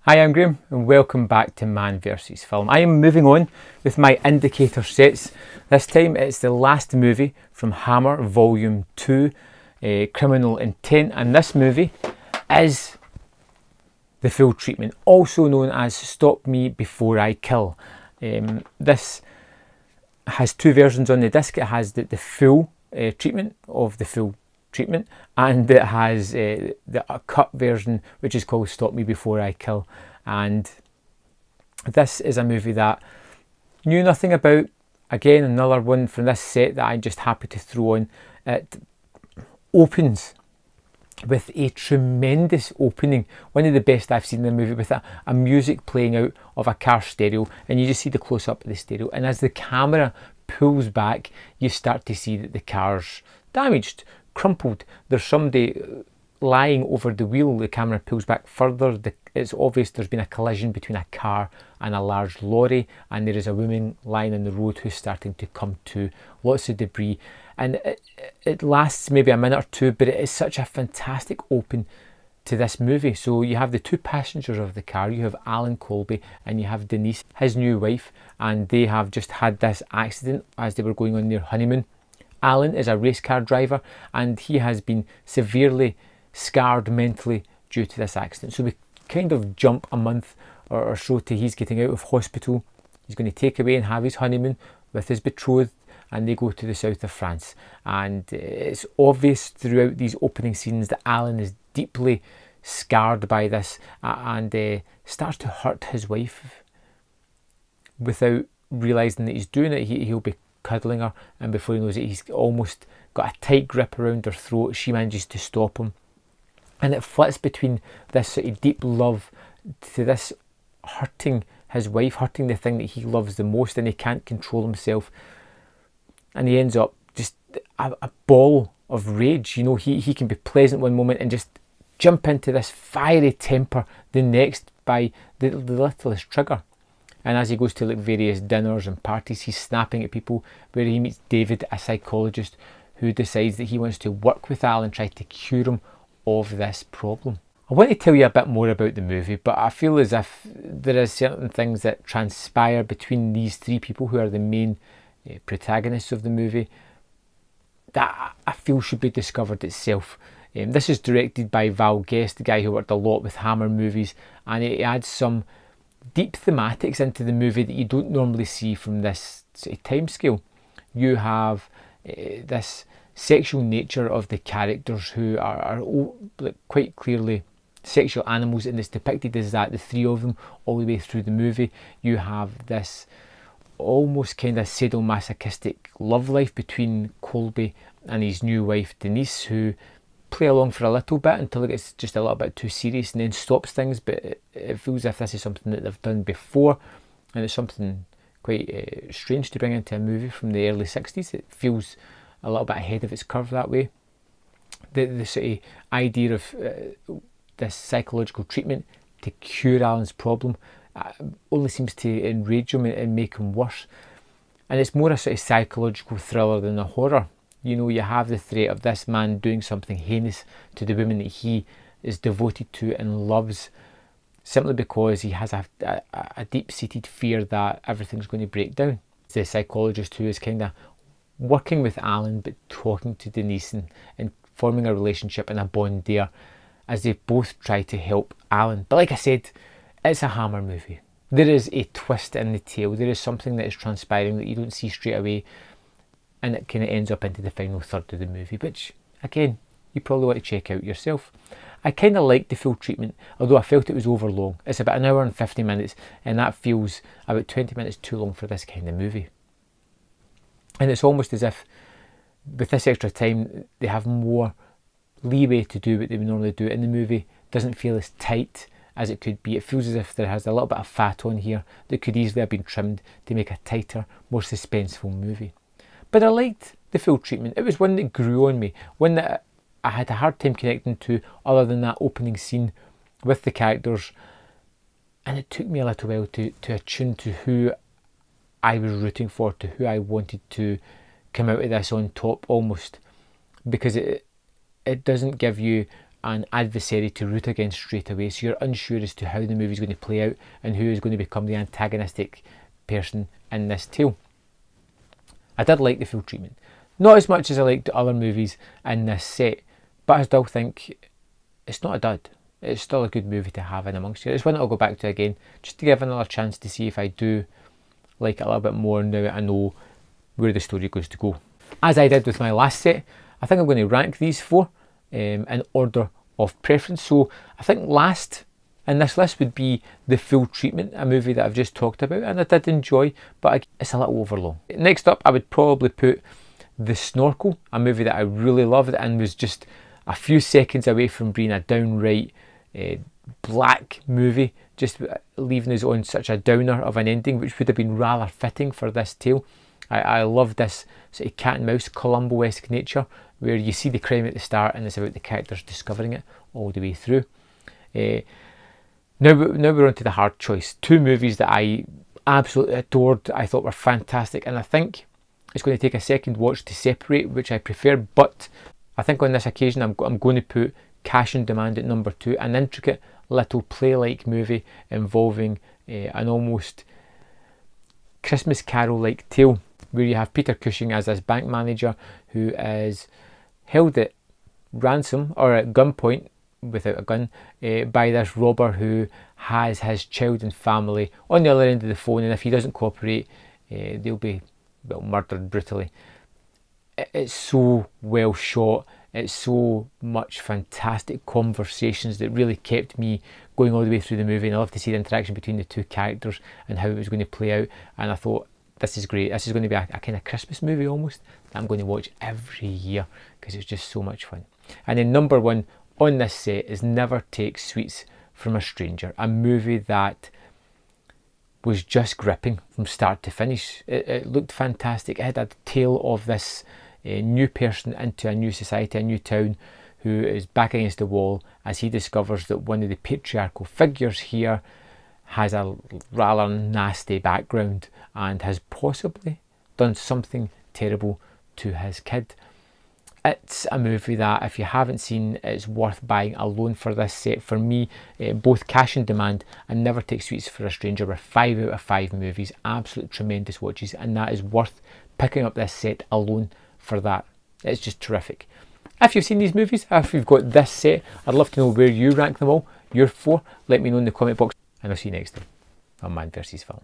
Hi, I'm Graham and welcome back to Man vs Film. I am moving on with my indicator sets. This time it's the last movie from Hammer Volume 2, Criminal Intent, and this movie is The Full Treatment, also known as Stop Me Before I Kill. This has two versions on the disc. It has the full treatment of The Full Treatment, and it has a cut version which is called Stop Me Before I Kill. And this is a movie that knew nothing about. Again, another one from this set that I'm just happy to throw on. It opens with a tremendous opening, one of the best I've seen in the movie, with a music playing out of a car stereo, and you just see the close-up of the stereo, and as the camera pulls back you start to see that the car's damaged, crumpled. There's somebody lying over the wheel. The camera pulls back further. It's obvious there's been a collision between a car and a large lorry, and there is a woman lying in the road who's starting to come to. Lots of debris, and it lasts maybe a minute or two, but it is such a fantastic open to this movie. So you have the two passengers of the car. You have Alan Colby and you have Denise, his new wife, and they have just had this accident as they were going on their honeymoon. Alan is a race car driver and he has been severely scarred mentally due to this accident. So we kind of jump a month or so to he's getting out of hospital. He's going to take away and have his honeymoon with his betrothed, and they go to the south of France. And it's obvious throughout these opening scenes that Alan is deeply scarred by this and starts to hurt his wife without realising that he's doing it. He'll be cuddling her, and before he knows it, he's almost got a tight grip around her throat. She manages to stop him, and it flips between this sort of deep love to this hurting his wife, hurting the thing that he loves the most, and he can't control himself, and he ends up just a ball of rage. You know, he can be pleasant one moment and just jump into this fiery temper the next by the littlest trigger. And as he goes to like various dinners and parties, he's snapping at people, where he meets David, a psychologist, who decides that he wants to work with Alan and try to cure him of this problem. I want to tell you a bit more about the movie, but I feel as if there are certain things that transpire between these three people who are the main protagonists of the movie that I feel should be discovered itself. This is directed by Val Guest, the guy who worked a lot with Hammer movies, and it adds some deep thematics into the movie that you don't normally see from this sort of time scale. You have this sexual nature of the characters, who are quite clearly sexual animals, and it's depicted as that, the three of them, all the way through the movie. You have this almost kind of sadomasochistic love life between Colby and his new wife Denise, who play along for a little bit until it gets just a little bit too serious and then stops things. But it feels as if this is something that they've done before, and it's something quite strange to bring into a movie from the early 60s. It feels a little bit ahead of its curve that way. The sort of idea of this psychological treatment to cure Alan's problem only seems to enrage him and make him worse. And it's more a sort of psychological thriller than a horror. You know, you have the threat of this man doing something heinous to the woman that he is devoted to and loves, simply because he has a deep-seated fear that everything's going to break down. It's the psychologist who is kind of working with Alan but talking to Denise and forming a relationship and a bond there as they both try to help Alan. But like I said, it's a Hammer movie. There is a twist in the tale. There is something that is transpiring that you don't see straight away, and it kind of ends up into the final third of the movie, which again you probably want to check out yourself. I kind of liked The Full Treatment, although I felt it was over long. It's about an hour and 50 minutes, and that feels about 20 minutes too long for this kind of movie. And it's almost as if with this extra time they have more leeway to do what they would normally do, and the movie doesn't feel as tight as it could be. It feels as if there has a little bit of fat on here that could easily have been trimmed to make a tighter, more suspenseful movie. But I liked The Full Treatment. It was one that grew on me, one that I had a hard time connecting to other than that opening scene with the characters, and it took me a little while to attune to who I was rooting for, to who I wanted to come out of this on top almost, because it doesn't give you an adversary to root against straight away, so you're unsure as to how the movie's going to play out and who is going to become the antagonistic person in this tale. I did like the full treatment. Not as much as I liked the other movies in this set, but I still think it's not a dud. It's still a good movie to have in amongst you. It's one that I'll go back to again, just to give another chance to see if I do like it a little bit more now that I know where the story goes to go. As I did with my last set, I think I'm going to rank these four in order of preference. So I think last in this list would be The Full Treatment, a movie that I've just talked about and I did enjoy, but it's a little overlong. Next up, I would probably put The Snorkel, a movie that I really loved and was just a few seconds away from being a downright black movie, just leaving us on such a downer of an ending, which would have been rather fitting for this tale. I love this sort of cat and mouse Columbo-esque nature, where you see the crime at the start and it's about the characters discovering it all the way through. Now we're on to the hard choice. Two movies that I absolutely adored, I thought were fantastic, and I think it's going to take a second watch to separate which I prefer, but I think on this occasion I'm going to put Cash on Demand at number 2, an intricate little play-like movie involving an almost Christmas Carol-like tale, where you have Peter Cushing as this bank manager who is held at ransom or at gunpoint without a gun by this robber who has his child and family on the other end of the phone, and if he doesn't cooperate they'll be murdered brutally. It's so well shot, it's so much fantastic conversations that really kept me going all the way through the movie, and I love to see the interaction between the two characters and how it was going to play out, and I thought this is great. This is going to be a kind of Christmas movie almost that I'm going to watch every year because it's just so much fun. And then number 1 on this set is Never Take Sweets from a Stranger, a movie that was just gripping from start to finish. It looked fantastic. It had a tale of this new person into a new society, a new town, who is back against the wall as he discovers that one of the patriarchal figures here has a rather nasty background and has possibly done something terrible to his kid. It's a movie that, if you haven't seen, it's worth buying alone for this set. For me, both Cash on Demand and Never Take Sweets for a Stranger were 5 out of 5 movies, absolute tremendous watches, and that is worth picking up this set alone for that. It's just terrific. If you've seen these movies, if you've got this set, I'd love to know where you rank them all, your 4. Let me know in the comment box, and I'll see you next time on Man vs Film.